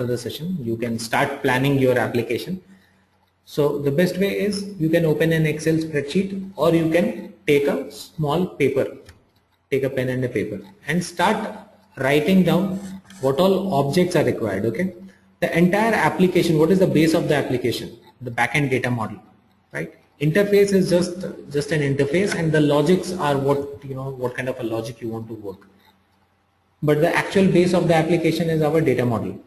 the session, you can start planning your application. So the best way is you can open an Excel spreadsheet, or you can take a small paper, take a pen and a paper and start writing down what all objects are required. Okay, the entire application, what is the base of the application? The backend data model, right? Interface is just an interface, and the logics are what kind of a logic you want to work. But the actual base of the application is our data model.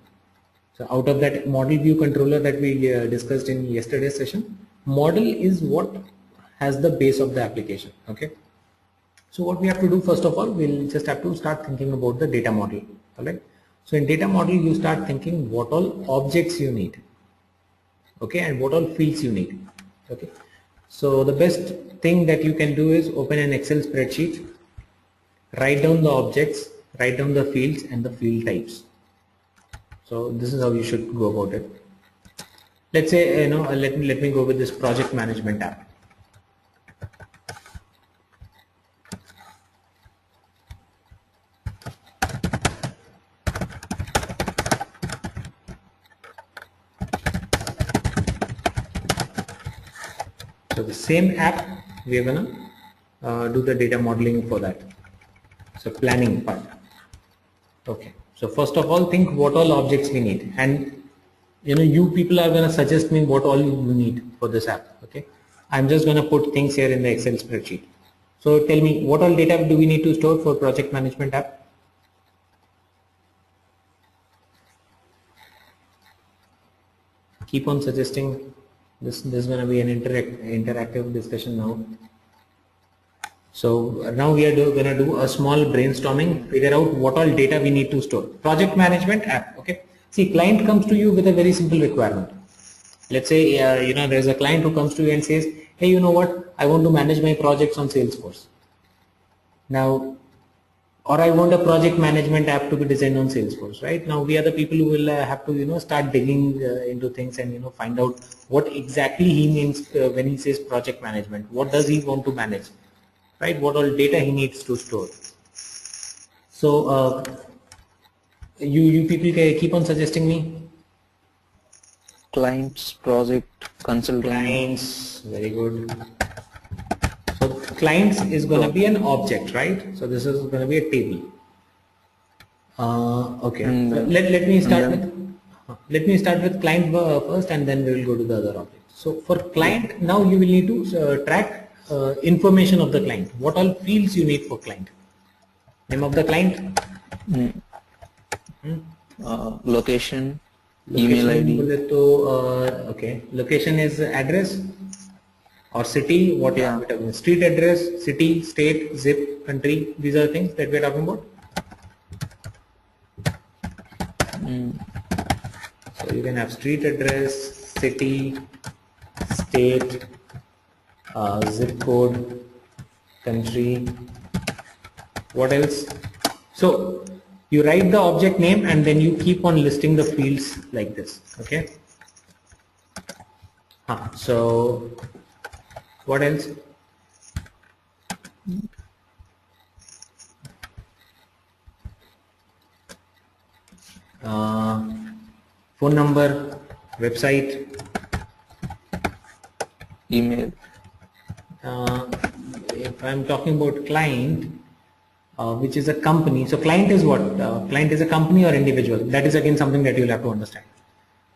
So out of that model view controller that we discussed in yesterday's session, model is what has the base of the application. Okay. So what we have to do, first of all, we'll just have to start thinking about the data model. Alright. So in data model, you start thinking what all objects you need. Okay, and what all fields you need. Okay. So the best thing that you can do is open an Excel spreadsheet, write down the objects, write down the fields and the field types. So this is how you should go about it. Let's say, let me go with this project management app. So the same app, we are gonna do the data modeling for that. So planning part. Okay. So first of all, think what all objects we need, and you people are going to suggest me what all you need for this app. Okay, I'm just going to put things here in the Excel spreadsheet. So tell me, what all data do we need to store for project management app? Keep on suggesting. This is going to be an interactive discussion now. So now we are going to do a small brainstorming, figure out what all data we need to store. Project management app. Okay. See, client comes to you with a very simple requirement. Let's say, there's a client who comes to you and says, hey, you know what? I want to manage my projects on Salesforce. Now, or I want a project management app to be designed on Salesforce, right? Now we are the people who will have to, start digging into things and, find out what exactly he means when he says project management. What does he want to manage? Right, what all data he needs to store. So you people keep on suggesting me. Clients, project, consultant. Clients, very good. So clients is going to be an object, right? So this is going to be a table. Okay. Let me start with client first, and then we will go to the other object. So for client, now you will need to track information of the client. What all fields you need for client? Name of the client, location, email ID. Okay, location is address or city. What are we talking about? Street address, city, state, zip, country. These are things that we are talking about. So you can have street address, city, state, zip code, country. What else? So you write the object name and then you keep on listing the fields like this. Okay. So what else? Phone number, website, email. If I'm talking about client, which is a company, so client is what? Client is a company or individual? That is again something that you'll have to understand.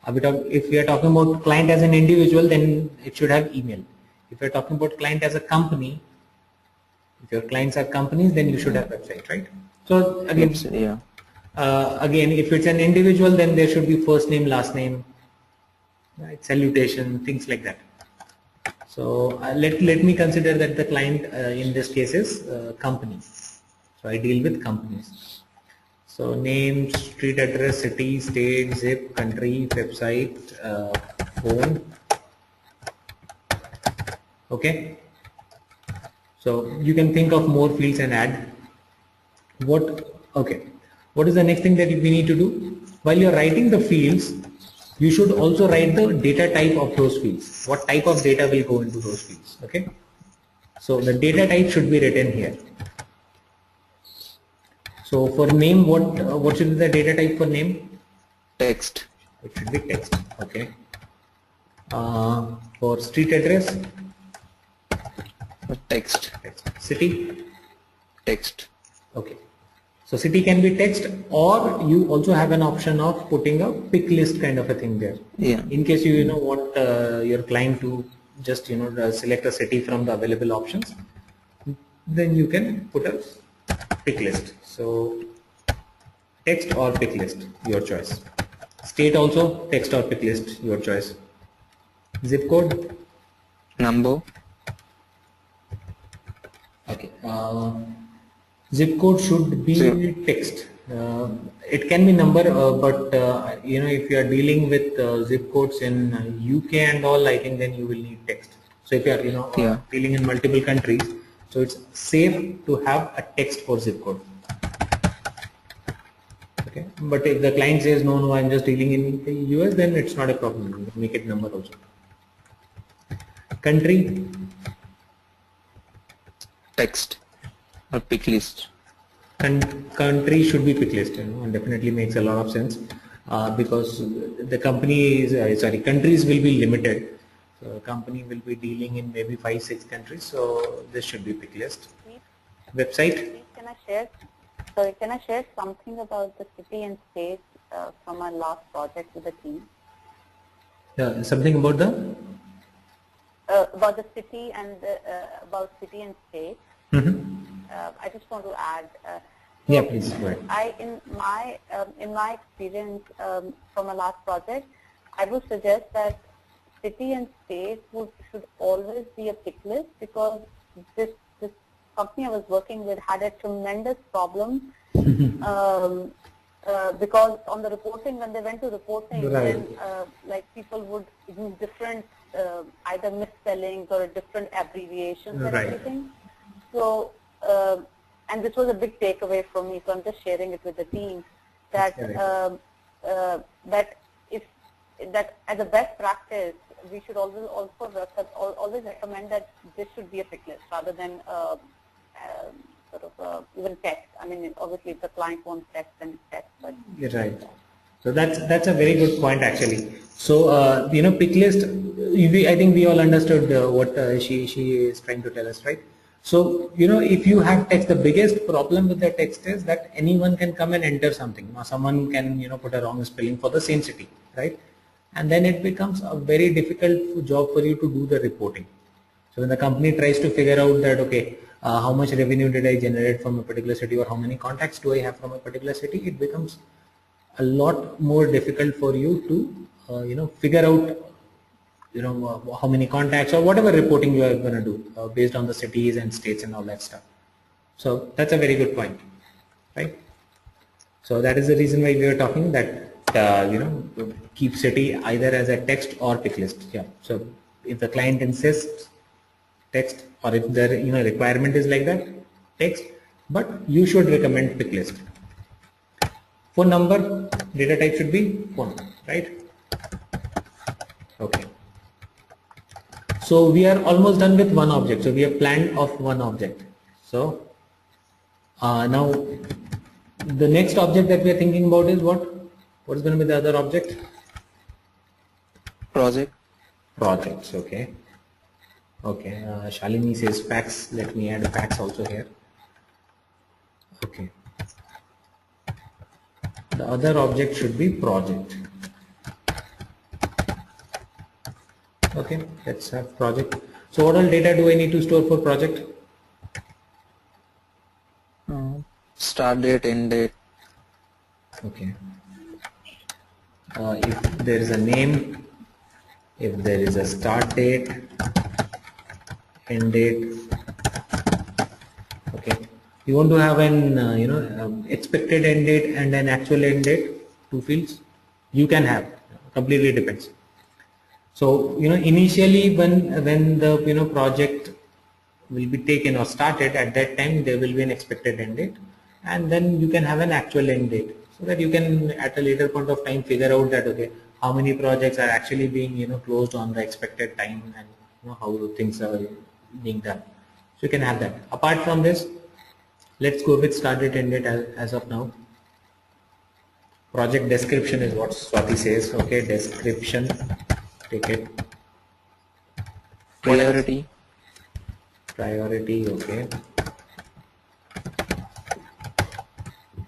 If we are talking about client as an individual, then it should have email. If you're talking about client as a company, if your clients are companies, then you should have website, right? So again, again, if it's an individual, then there should be first name, last name, right? Salutation, things like that. So let me consider that the client in this case is company. So I deal with companies. So name, street address, city, state, zip, country, website, phone. Okay. So you can think of more fields and add. Okay. What is the next thing that we need to do? While you're writing the fields, you should also write the data type of those fields. What type of data will go into those fields? Okay. So the data type should be written here. So for name, what should be the data type for name? Text. It should be text. Okay. For street address, Text. text. City, Text. okay. So city can be text, or you also have an option of putting a pick list kind of a thing there. Yeah. In case you want your client to just select a city from the available options, then you can put a pick list. So text or pick list, your choice. State also text or pick list, your choice. Zip code, Number. okay. Zip code should be Zero. text. It can be number, but if you are dealing with zip codes in UK and all, I think then you will need text. So if you are Yeah. dealing in multiple countries, so it's safe to have a text for zip code. Okay, but if the client says no, I'm just dealing in the US, then it's not a problem. You can make it number also. Country, Text or pick list. country should be pick list, and definitely makes a lot of sense because the company is countries will be limited. So a company will be dealing in maybe 5-6 countries, so this should be pick list. Website. Please, can I share something about the city and state from our last project with the team? Something about the About the city and about city and state. I just want to add. Yeah, please go ahead. In my experience from a last project, I would suggest that city and state should always be a pick list, because this company I was working with had a tremendous problem because on the reporting, when they went to reporting, Right. then like people would use different either misspellings or different abbreviations and Right. everything. So and this was a big takeaway from me. So I'm just sharing it with the team that that as a best practice, we should always recommend that this should be a pick list rather than even text. I mean, obviously, if the client wants text, then it's text. But You're right. So that's a very good point actually. So pick list. I think we all understood what she is trying to tell us, right? So if you have text, the biggest problem with the text is that anyone can come and enter something. Now someone can put a wrong spelling for the same city, right? And then it becomes a very difficult job for you to do the reporting. So when the company tries to figure out that, okay, how much revenue did I generate from a particular city, or how many contacts do I have from a particular city, it becomes a lot more difficult for you to figure out how many contacts or whatever reporting you are going to do based on the cities and states and all that stuff. So that's a very good point, right? So that is the reason why we are talking that keep city either as a text or pick list. Yeah. So if the client insists text, or if the requirement is like that, text, but you should recommend pick list. Phone number, data type should be phone, right? Okay. So we are almost done with one object. So we have planned of one object. So now the next object that we are thinking about is what? What is going to be the other object? Project. Projects. Okay. Okay. Shalini says facts. Let me add facts also here. Okay. The other object should be project. Okay, let's have project. So what all data do I need to store for project? Start date, end date. Okay. If there is a name, if there is a start date, end date. Okay. You want to have an expected end date and an actual end date, 2 fields. You can have. Completely depends. So initially when the project will be taken or started, at that time there will be an expected end date, and then you can have an actual end date, so that you can at a later point of time figure out that, okay, how many projects are actually being closed on the expected time, and how things are being done. So you can have that. Apart from this, let's go with start date, end date as of now. Project description is what Swati says. Okay, description. Take it. Priority. Priority. Okay.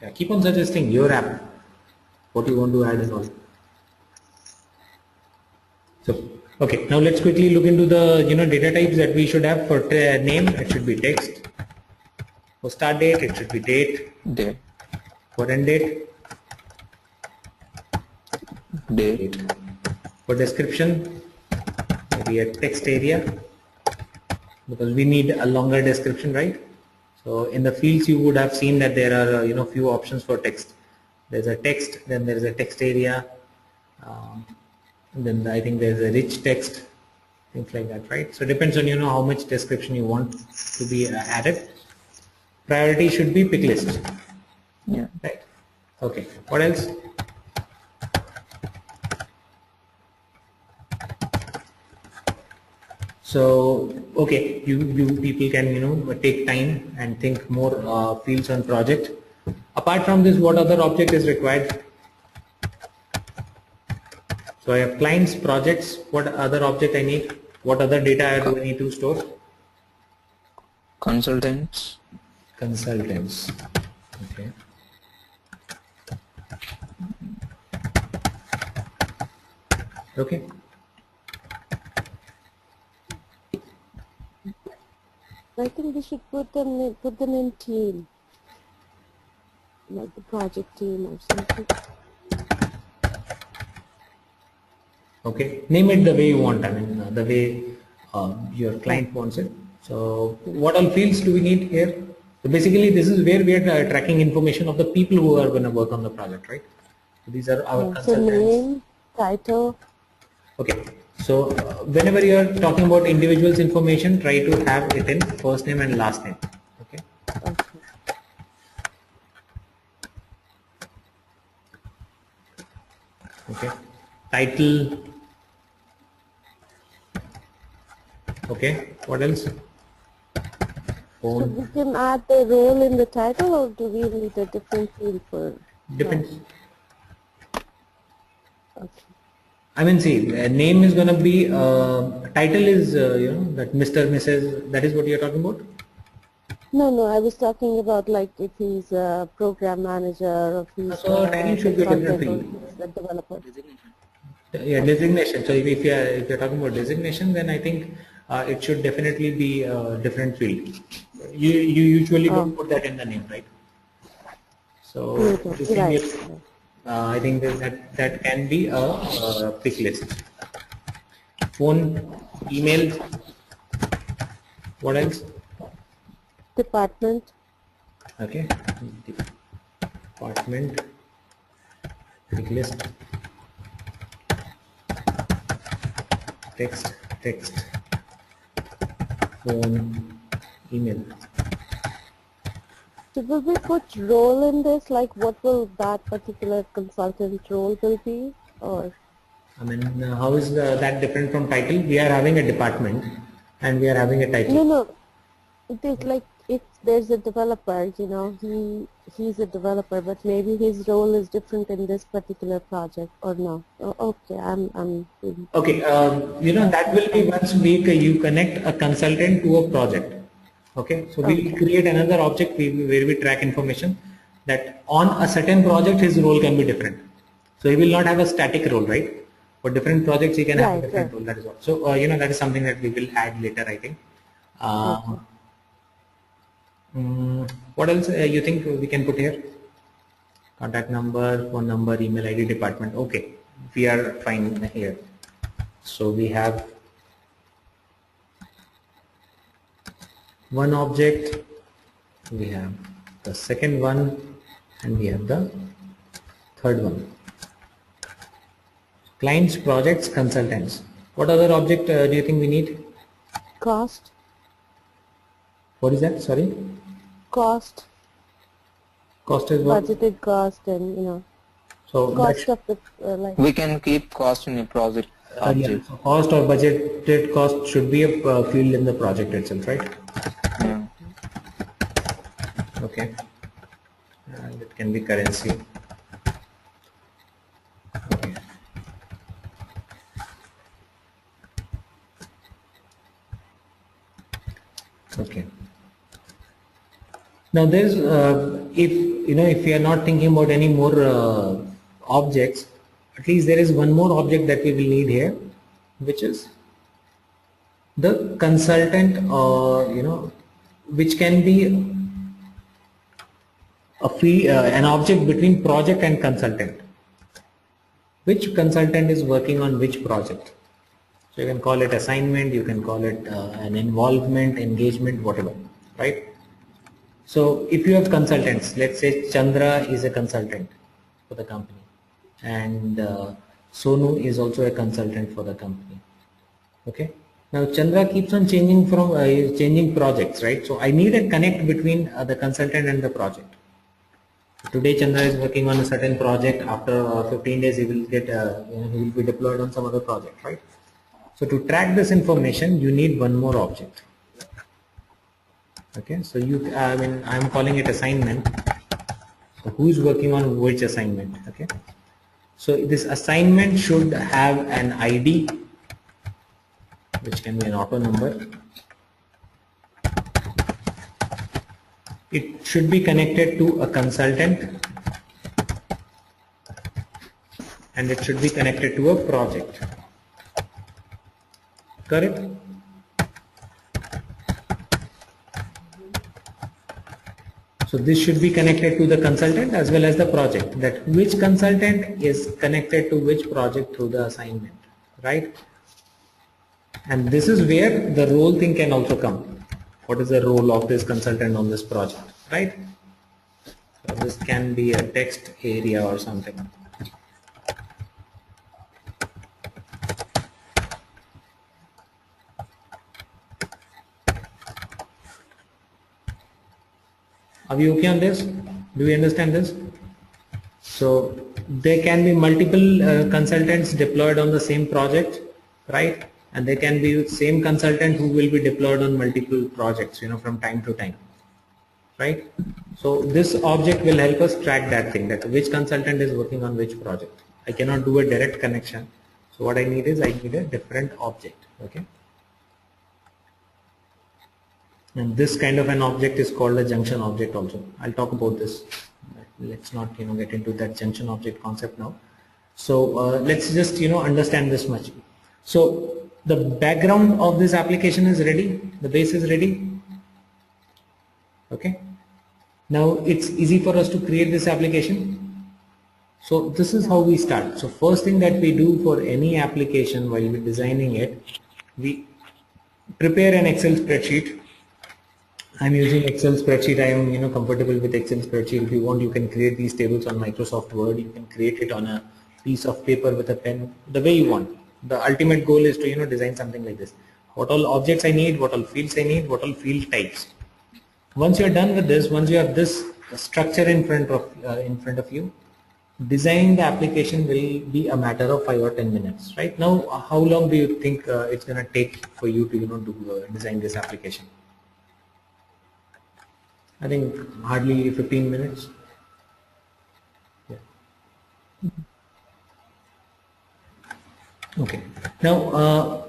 Yeah, keep on suggesting your app. What you want to add and all. So, okay. Now let's quickly look into the data types that we should have for name. It should be text. For start date, it should be date. Date. For end date, Date. for description, maybe a text area, because we need a longer description, right? So in the fields you would have seen that there are few options for text. There's a text, then there is a text area, then I think there's a rich text, things like that, right? So it depends on how much description you want to be added. Priority should be pick list. Yeah. Right. Okay. What else? So okay, you people can take time and think more fields on project. Apart from this, what other object is required? So I have clients, projects. What other object I need? What other data do I need to store? Consultants. Consultants. Okay. Okay. I think we should put them in team, like the project team or something. Okay. Name it the way you want. I mean, the way your client wants it. So, what all fields do we need here? So basically, this is where we are tracking information of the people who are going to work on the project, right? So these are our So consultants. name, title. Okay. So whenever you are talking about individuals information, try to have it in first name and last name. Okay. Okay. Okay. Title. Okay. What else? So Phone. we can add the role in the title, or do we need a different field for? Depends. Okay. I mean, see, name is going to be title is that Mr. Mrs. That is what you are talking about. No, I was talking about like if he's a program manager or if he's So title should be a different consultant or field. he's a developer. Yeah, designation. So if you are talking about designation, then I think it should definitely be a different field. You usually don't put that in the name, right? So this can be I think that can be a pick list. Phone, email. What else? Department. Okay. Department. Pick list. Text. Phone, email. So will we put role in this? Like what will that particular consultant role will be? Or I mean, how is that different from title? We are having a department and we are having a title. no. It is like if there's a developer, he's a developer, but maybe his role is different in this particular project, or no? Oh, okay, I'm. Okay, that will be once you connect a consultant to a project. Okay, so we create another object where we track information that on a certain project his role can be different. So he will not have a static role, right? For different projects he can have a different role. That is what. So that is something that we will add later, I think. What else you think we can put here? Contact number, phone number, email ID, department. Okay, we are fine here. So we have one object, we have the second one, and we have the third one. Clients, projects, consultants. What other object do you think we need? Cost. What is that? Sorry? Cost. Cost is what? Budgeted cost and So cost of the like. We can keep cost in a project object. So cost or budgeted cost should be a field in the project itself, right? Yeah. Okay. And it can be currency. Okay. Now there's if you are not thinking about any more objects, at least there is one more object that we will need here, which is the consultant, which can be an object between project and consultant. Which consultant is working on which project? So you can call it assignment, you can call it an involvement, engagement, whatever, right? So if you have consultants, let's say Chandra is a consultant for the company, and Sonu is also a consultant for the company. Okay. Now Chandra keeps on changing from changing projects, right? So I need a connect between the consultant and the project. Today Chandra is working on a certain project. After 15 days he will get he will be deployed on some other project, right? So to track this information, you need one more object. Okay, so I'm calling it assignment. So who is working on which assignment? Okay, so this assignment should have an ID, which can be an auto number. It should be connected to a consultant, and it should be connected to a project. Correct? So this should be connected to the consultant as well as the project, that which consultant is connected to which project through the assignment, right? And this is where the role thing can also come. What is the role of this consultant on this project, right? So this can be a text area or something. Are we okay on this? Do we understand this? So there can be multiple consultants deployed on the same project, right? And there can be same consultant who will be deployed on multiple projects, from time to time, right? So this object will help us track that thing, that which consultant is working on which project. I cannot do a direct connection. So what I need is I need a different object, okay? And this kind of an object is called a junction object also. I'll talk about this. Let's not get into that junction object concept now. So let's just understand this much. So the background of this application is ready. The base is ready. Okay. Now it's easy for us to create this application. So this is how we start. So first thing that we do for any application while we're designing it, we prepare an Excel spreadsheet. I'm using Excel spreadsheet. I am comfortable with Excel spreadsheet. If you want, you can create these tables on Microsoft Word. You can create it on a piece of paper with a pen, the way you want. The ultimate goal is to design something like this. What all objects I need, what all fields I need, what all field types. Once you're done with this, once you have this structure in front of you, designing the application will be a matter of 5 or 10 minutes. Right now, how long do you think it's going to take for you to design this application? I think hardly 15 minutes. Yeah. Okay. Now,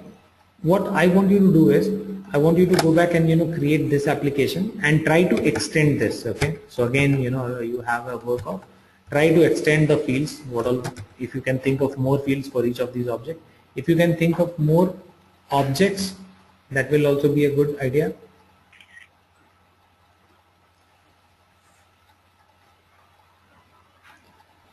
what I want you to do is, I want you to go back and create this application and try to extend this. Okay. So again, you have a work of try to extend the fields. What all? If you can think of more fields for each of these objects. If you can think of more objects, that will also be a good idea.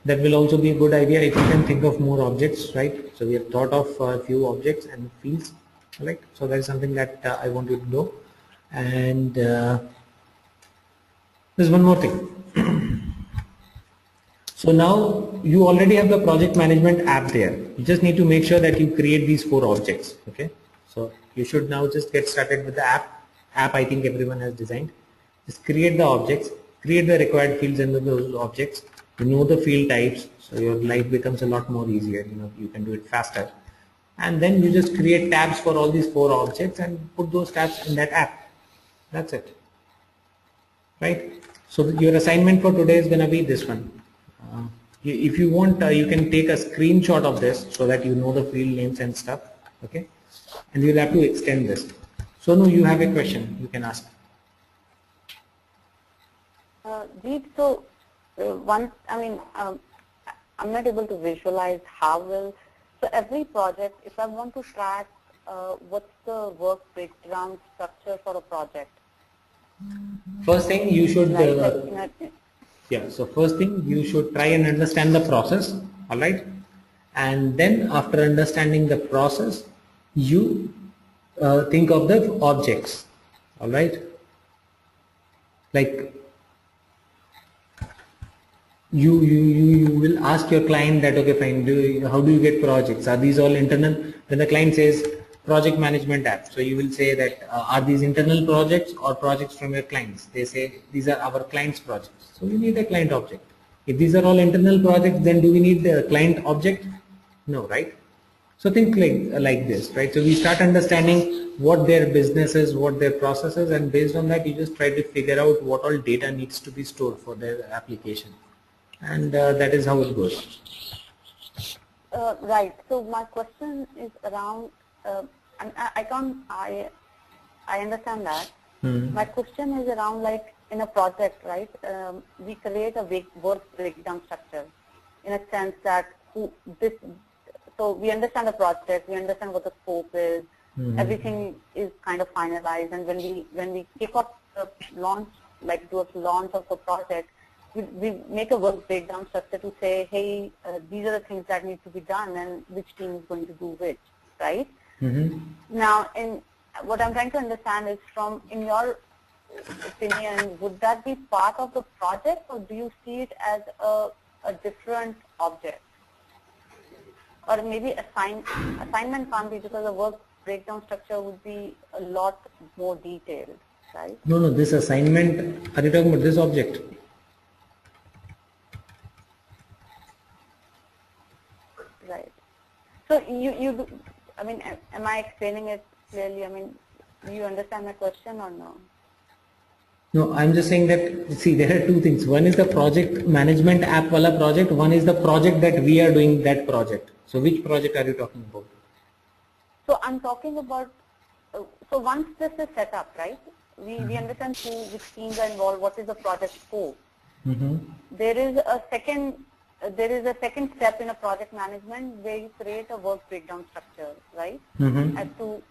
That will also be a good idea if you can think of more objects, right? So we have thought of a few objects and fields, right? So that is something that I want you to do. And there's one more thing. So now you already have the project management app there. You just need to make sure that you create these 4 objects. Okay. So you should now just get started with the app. I think everyone has designed. Just create the objects, create the required fields under those objects. You know the field types, so your life becomes a lot more easier. You can do it faster. And then you just create tabs for all these 4 objects and put those tabs in that app. That's it. Right? So your assignment for today is going to be this one. If you want, you can take a screenshot of this so that you know the field names and stuff. Okay? And you'll have to extend this. Sonu, you have a question, you can ask. Deep, so once, I'm not able to visualize how will, so every project, if I want to track what's the work breakdown structure for a project? First thing you should, Like, so first thing you should try and understand the process, alright? And then after understanding the process, you think of the objects, alright? Like you will ask your client that, okay fine, how do you get projects? Are these all internal? When the client says project management app, so you will say that are these internal projects or projects from your clients? They say these are our clients' projects, so you need a client object. If these are all internal projects, then do we need the client object? No, right? So think like this, right? So we start understanding what their business is, what their process is, and based on that you just try to figure out what all data needs to be stored for their application, and that is how it goes. Right. So my question is around, I understand that. My question is around, like, in a project, right? We create a work breakdown structure in a sense that so we understand the project, we understand what the scope is, everything is kind of finalized, and when we kick off the launch, like do a launch of a project, we make a work breakdown structure to say, hey, these are the things that need to be done and which team is going to do which, right? Now, what I'm trying to understand is, in your opinion, would that be part of the project, or do you see it as a different object? Or maybe assignment can't be, because the work breakdown structure would be a lot more detailed, right? No, this assignment, are you talking about this object? Right. So am I explaining it clearly? Do you understand my question or no? No, I'm just saying that, see, there are two things. One is the project management app wala project, one is the project that we are doing that project. So which project are you talking about? So I'm talking about, so once this is set up, right, we understand which teams are involved, what is the project scope. There is a second step in a project management where you create a work breakdown structure, right? As to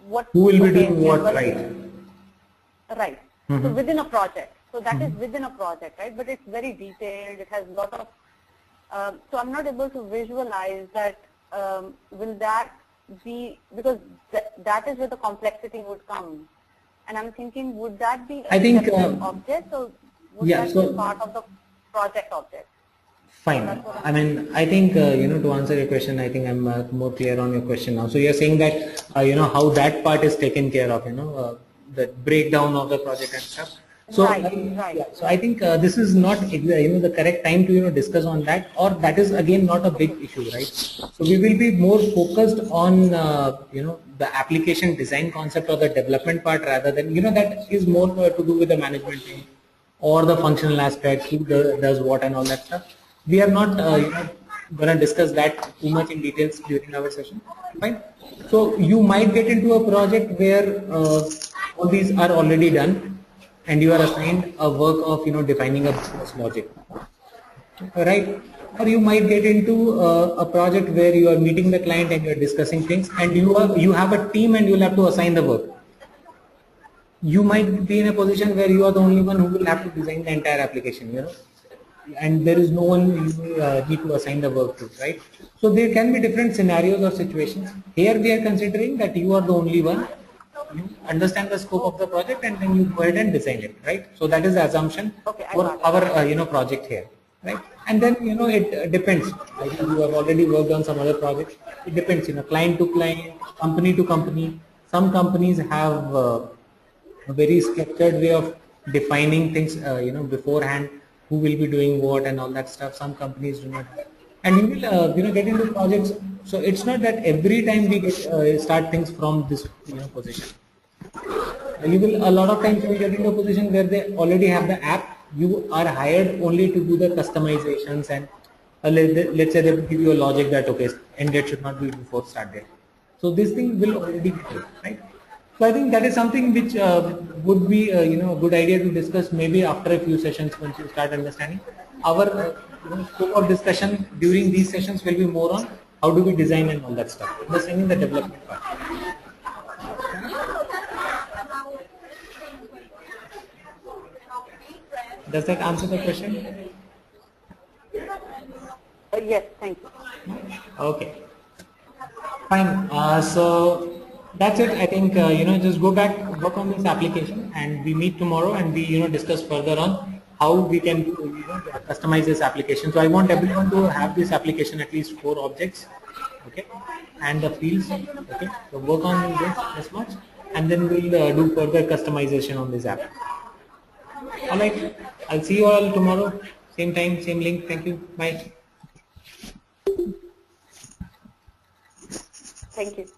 what, who will be doing what, right? Right. So within a project. So that is within a project, right? But it's very detailed. It has a lot of, so I'm not able to visualize that. Will that be, because that is where the complexity would come. And I'm thinking, would that be a separate object, or would that be part of the project object? Fine. I think, to answer your question, I think I'm more clear on your question now. So you're saying that, how that part is taken care of, the breakdown of the project and stuff. So, right. So I think this is not the correct time to discuss on that, or that is again not a big issue, right? So we will be more focused on the application design concept or the development part, rather than that is more to do with the management team or the functional aspect, who does what and all that stuff. We are not going to discuss that too much in details during our session. Fine. So you might get into a project where all these are already done, and you are assigned a work of defining a business logic, right? Or you might get into a project where you are meeting the client and you are discussing things, and you have a team and you will have to assign the work. You might be in a position where you are the only one who will have to design the entire application, and there is no one you need to assign the work to, right? So there can be different scenarios or situations. Here we are considering that you are the only one. You understand the scope of the project, and then you go ahead and design it, right? So that is the assumption for our project here, right? And then it depends. I think you have already worked on some other projects. It depends, client to client, company to company. Some companies have a very structured way of defining things, beforehand, who will be doing what and all that stuff. Some companies do not, and you will get into projects. So it's not that every time we get start things from this position. You will, a lot of times you will get into a position where they already have the app. You are hired only to do the customizations, and let's say they will give you a logic that, okay, end date should not be before start date. So this thing will already be done, right? So I think that is something which would be a good idea to discuss maybe after a few sessions once you start understanding. Our scope of discussion during these sessions will be more on how do we design and all that stuff, understanding the development part. Does that answer the question? Yes, thank you. Okay. Fine. So that's it. I think just go back, work on this application, and we meet tomorrow, and we discuss further on how we can customize this application. So I want everyone to have this application at least 4 objects, okay, and the fields, okay. So work on this much, and then we'll do further customization on this app. All right. I'll see you all tomorrow. Same time, same link. Thank you. Bye. Thank you.